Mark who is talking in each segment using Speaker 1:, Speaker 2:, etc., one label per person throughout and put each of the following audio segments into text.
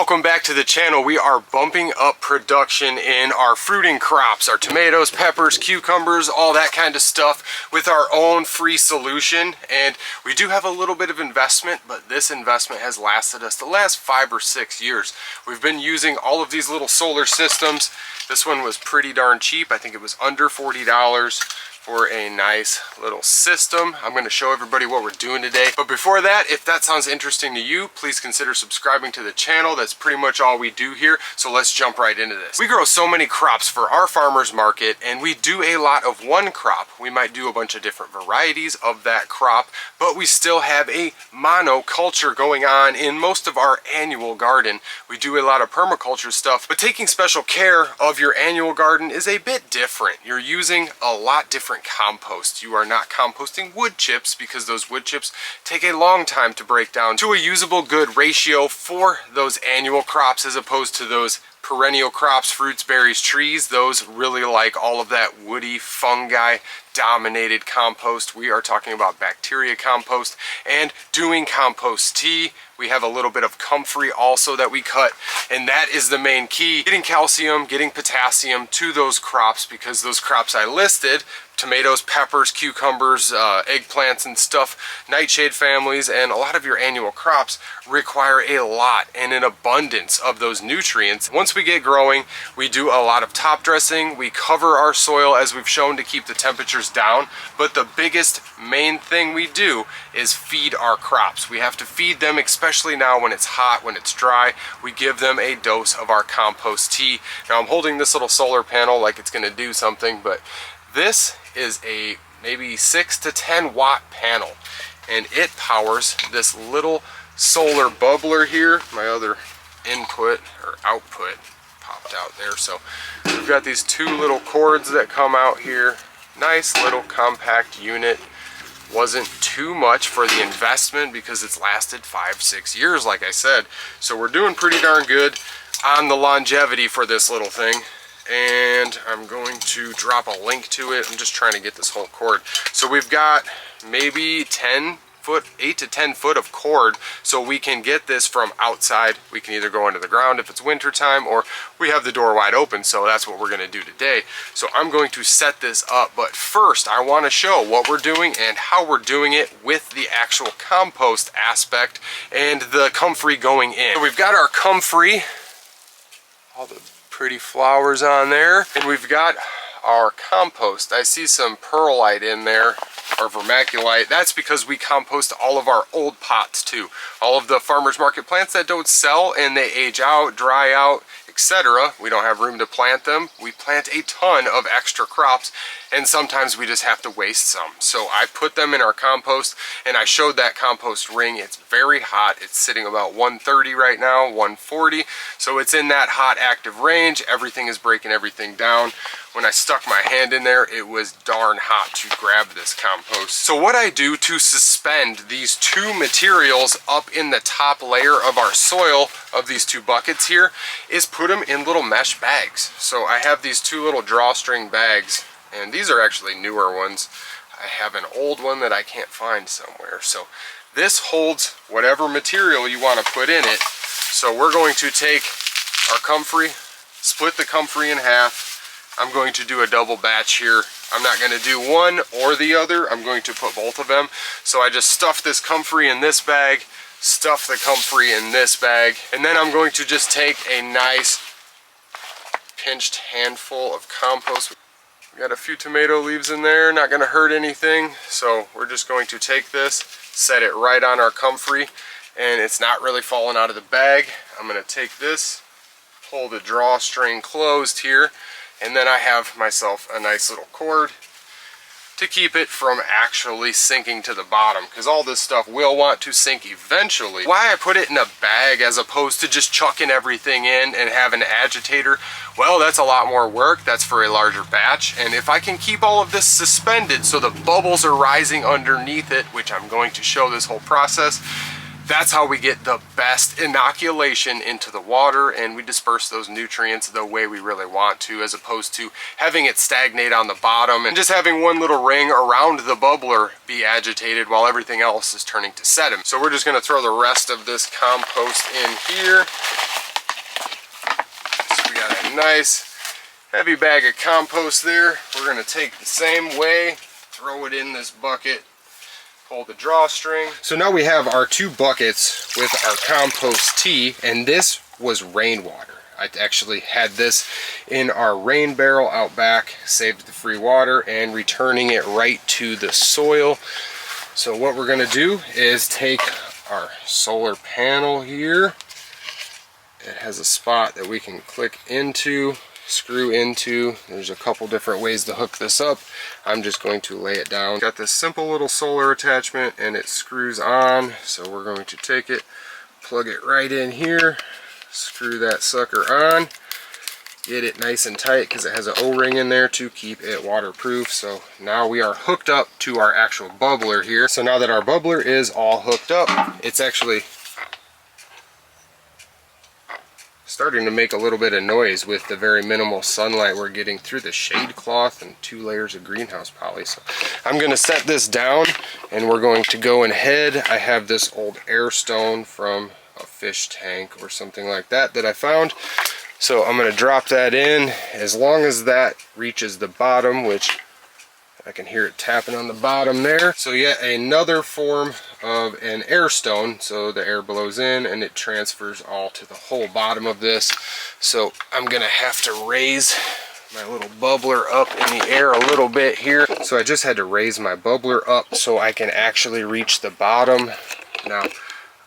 Speaker 1: Welcome back to the channel. We are bumping up production in our fruiting crops, our tomatoes, peppers, cucumbers, all that kind of stuff with our own free solution. And we do have a little bit of investment, but this investment has lasted us the last 5 or 6 years. We've been using all of these little solar systems. This one was pretty darn cheap. I think it was under $40 for a nice little system. I'm going to show everybody what we're doing today. But before that, if that sounds interesting to you, please consider subscribing to the channel. That's pretty much all we do here. So let's jump right into this. We grow so many crops for our farmers market, and we do a lot of one crop. We might do a bunch of different varieties of that crop, but we still have a monoculture going on in most of our annual garden. We do a lot of permaculture stuff, but taking special care of your annual garden is a bit different. You're using a lot different compost. You are not composting wood chips because those wood chips take a long time to break down to a usable good ratio for those annual crops as opposed to those perennial crops, fruits, berries, trees. Those really like all of that woody, fungi dominated compost. We are talking about bacteria compost and doing compost tea. We have a little bit of comfrey also that we cut, and that is the main key. Getting calcium, getting potassium to those crops, because those crops I listed, tomatoes, peppers, cucumbers, eggplants and stuff, nightshade families, and a lot of your annual crops require a lot and an abundance of those nutrients. Once we get growing, we do a lot of top dressing. We cover our soil, as we've shown, to keep the temperatures down. But the biggest main thing we do is feed our crops. We have to feed them, especially now when it's hot, when it's dry. We give them a dose of our compost tea. Now I'm holding this little solar panel like it's going to do something, but this is a maybe 6 to 10 watt panel, and it powers this little solar bubbler here. My other input or output popped out there. So we've got these two little cords that come out here. Nice little compact unit. Wasn't too much for the investment because it's lasted 5-6 years, like I said. So we're doing pretty darn good on the longevity for this little thing. And I'm going to drop a link to it. I'm just trying to get this whole cord. So we've got maybe 8 to 10 foot of cord, so we can get this from outside. We can either go into the ground if it's winter time, or we have the door wide open, so that's what we're going to do today. So I'm going to set this up, but first I want to show what we're doing and how we're doing it with the actual compost aspect and the comfrey going in. So we've got our comfrey, all the pretty flowers on there, and we've got our compost. I see some perlite in there, or vermiculite. That's because we compost all of our old pots too. All of the farmers market plants that don't sell and they age out, dry out, etc. We don't have room to plant them. We plant a ton of extra crops, and sometimes we just have to waste some. So I put them in our compost, and I showed that compost ring. It's very hot. It's sitting about 130 right now, 140. So it's in that hot active range. Everything is breaking everything down. When I stuck my hand in there, it was darn hot to grab this compost. So what I do to suspend these two materials up in the top layer of our soil of these two buckets here is put them in little mesh bags. So I have these two little drawstring bags, and these are actually newer ones. I have an old one that I can't find somewhere. So this holds whatever material you want to put in it. So we're going to take our comfrey, split the comfrey in half. I'm going to do a double batch here. I'm not going to do one or the other. I'm going to put both of them. So I just stuff this comfrey in this bag, stuff the comfrey in this bag, and then I'm going to just take a nice pinched handful of compost. We got a few tomato leaves in there, not going to hurt anything. So we're just going to take this, set it right on our comfrey, and it's not really falling out of the bag. I'm going to take this, pull the drawstring closed here, and then I have myself a nice little cord to keep it from actually sinking to the bottom, because all this stuff will want to sink eventually. Why I put it in a bag as opposed to just chucking everything in and have an agitator? Well, that's a lot more work. That's for a larger batch. And if I can keep all of this suspended so the bubbles are rising underneath it, which I'm going to show this whole process, that's how we get the best inoculation into the water, and we disperse those nutrients the way we really want to, as opposed to having it stagnate on the bottom and just having one little ring around the bubbler be agitated while everything else is turning to sediment. So we're just going to throw the rest of this compost in here. nice heavy bag of compost there. We're gonna take the same way, throw it in this bucket, pull the drawstring. So now we have our 2 buckets with our compost tea, and this was rainwater. I actually had this in our rain barrel out back, saved the free water, and returning it right to the soil. So what we're gonna do is take our solar panel here. It has a spot that we can click into, screw into. There's a couple different ways to hook this up. I'm just going to lay it down. Got this simple little solar attachment and it screws on. So we're going to take it, plug it right in here, screw that sucker on, get it nice and tight because it has an O-ring in there to keep it waterproof. So now we are hooked up to our actual bubbler here. So now that our bubbler is all hooked up, it's actually starting to make a little bit of noise with the very minimal sunlight we're getting through the shade cloth and 2 layers of greenhouse poly. So I'm going to set this down and we're going to go ahead. I have this old air stone from a fish tank or something like that I found. So I'm going to drop that in. As long as that reaches the bottom, which I can hear it tapping on the bottom there. So yet another form of an air stone. So the air blows in and it transfers all to the whole bottom of this. So I'm going to have to raise my little bubbler up in the air a little bit here. So I just had to raise my bubbler up so I can actually reach the bottom. Now,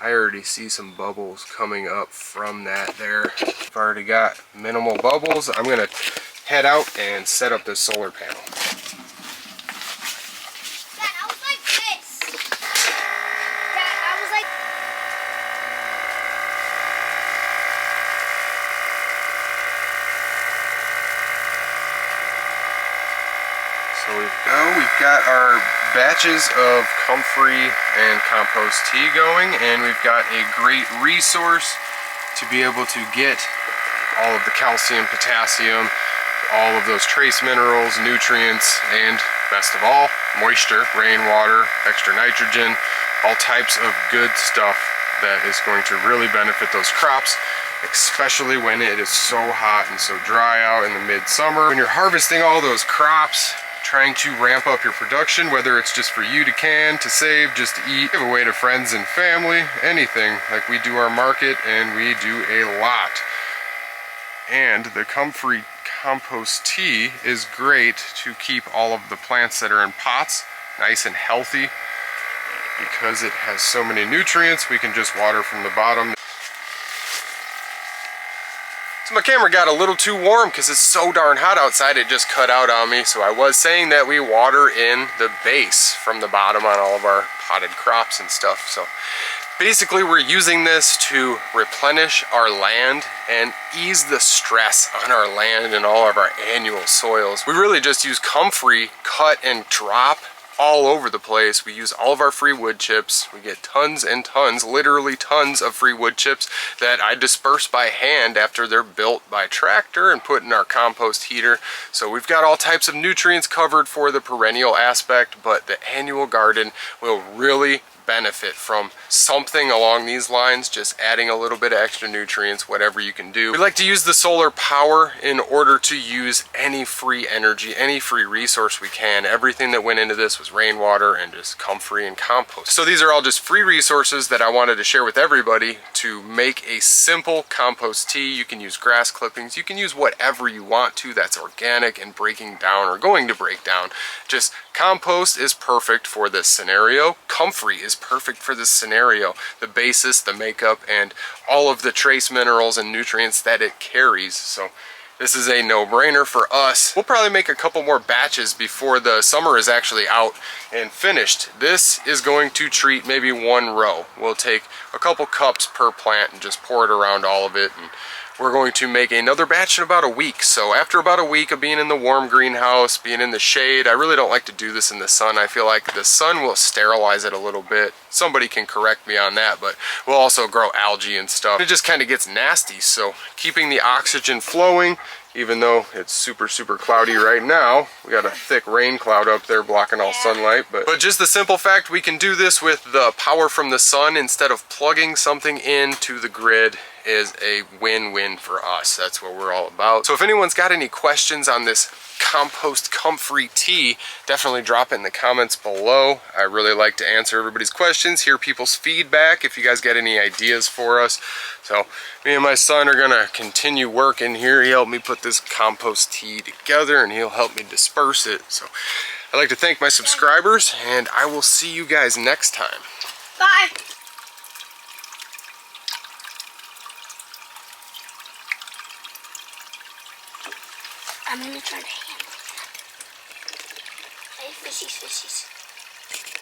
Speaker 1: I already see some bubbles coming up from that there. I've already got minimal bubbles. I'm gonna head out and set up this solar panel.
Speaker 2: Dad, I was like this. Dad, I was like...
Speaker 1: So we've got our batches of comfrey and compost tea going, and we've got a great resource to be able to get all of the calcium, potassium, all of those trace minerals, nutrients, and best of all, moisture, rainwater, extra nitrogen, all types of good stuff that is going to really benefit those crops, especially when it is so hot and so dry out in the midsummer. When you're harvesting all those crops, trying to ramp up your production, whether it's just for you to can, to save, just to eat, give away to friends and family, anything. Like we do our market and we do a lot. And the comfrey compost tea is great to keep all of the plants that are in pots nice and healthy because it has so many nutrients. We can just water from the bottom. So my camera got a little too warm because it's so darn hot outside, it just cut out on me. So I was saying that we water in the base from the bottom on all of our potted crops and stuff. So basically we're using this to replenish our land and ease the stress on our land and all of our annual soils. We really just use comfrey, cut and drop all over the place. We use all of our free wood chips. We get tons and tons, literally tons of free wood chips that I disperse by hand after they're built by tractor and put in our compost heater. So we've got all types of nutrients covered for the perennial aspect, but the annual garden will really benefit from something along these lines, just adding a little bit of extra nutrients, whatever you can do. We like to use the solar power in order to use any free energy, any free resource we can. Everything that went into this was rainwater and just comfrey and compost. So these are all just free resources that I wanted to share with everybody to make a simple compost tea. You can use grass clippings, you can use whatever you want to that's organic and breaking down or going to break down. Just compost is perfect for this scenario. Comfrey is perfect for this scenario. The basis, the makeup, and all of the trace minerals and nutrients that it carries. So this is a no-brainer for us. We'll probably make a couple more batches before the summer is actually out and finished. This is going to treat maybe 1 row. We'll take a couple cups per plant and just pour it around all of it. And we're going to make another batch in about a week. So after about a week of being in the warm greenhouse, being in the shade, I really don't like to do this in the sun. I feel like the sun will sterilize it a little bit. Somebody can correct me on that, but we'll also grow algae and stuff. It just kind of gets nasty. So keeping the oxygen flowing, even though it's super cloudy right now. We got a thick rain cloud up there blocking all sunlight, but just the simple fact we can do this with the power from the sun instead of plugging something into the grid is a win-win for us. That's what we're all about. So if anyone's got any questions on this compost comfrey tea, definitely drop it in the comments below. I really like to answer everybody's questions, hear people's feedback if you guys got any ideas for us. So me and my son are gonna continue working here. He helped me put this compost tea together and he'll help me disperse it. So I'd like to thank my subscribers and I will see you guys next time.
Speaker 2: Bye. I'm gonna try to handle that. Hey, fishies, fishies.